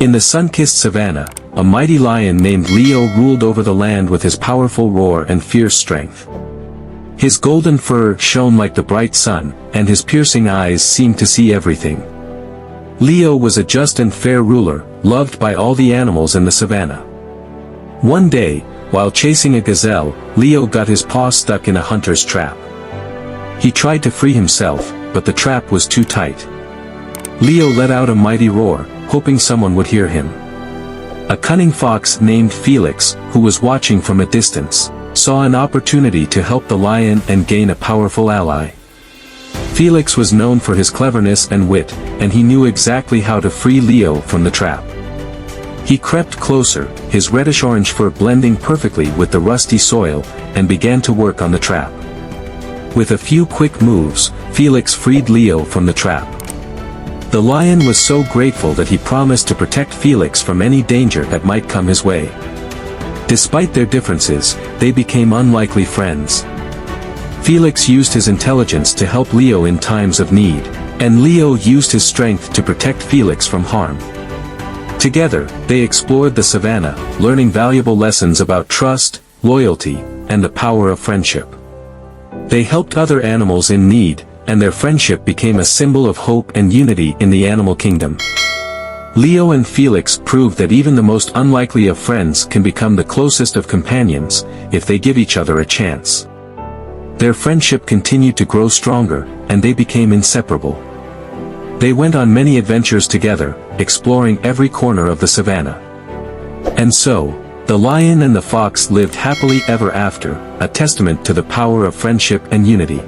In the sun-kissed savannah, a mighty lion named Leo ruled over the land with his powerful roar and fierce strength. His golden fur shone like the bright sun, and his piercing eyes seemed to see everything. Leo was a just and fair ruler, loved by all the animals in the savannah. One day, while chasing a gazelle, Leo got his paw stuck in a hunter's trap. He tried to free himself, but the trap was too tight. Leo let out a mighty roar, hoping someone would hear him. A cunning fox named Felix, who was watching from a distance, saw an opportunity to help the lion and gain a powerful ally. Felix was known for his cleverness and wit, and he knew exactly how to free Leo from the trap. He crept closer, his reddish-orange fur blending perfectly with the rusty soil, and began to work on the trap. With a few quick moves, Felix freed Leo from the trap. The lion was so grateful that he promised to protect Felix from any danger that might come his way. Despite their differences, they became unlikely friends. Felix used his intelligence to help Leo in times of need, and Leo used his strength to protect Felix from harm. Together, they explored the savannah, learning valuable lessons about trust, loyalty, and the power of friendship. They helped other animals in need, and their friendship became a symbol of hope and unity in the animal kingdom. Leo and Felix proved that even the most unlikely of friends can become the closest of companions, if they give each other a chance. Their friendship continued to grow stronger, and they became inseparable. They went on many adventures together, exploring every corner of the savannah. And so, the lion and the fox lived happily ever after, a testament to the power of friendship and unity.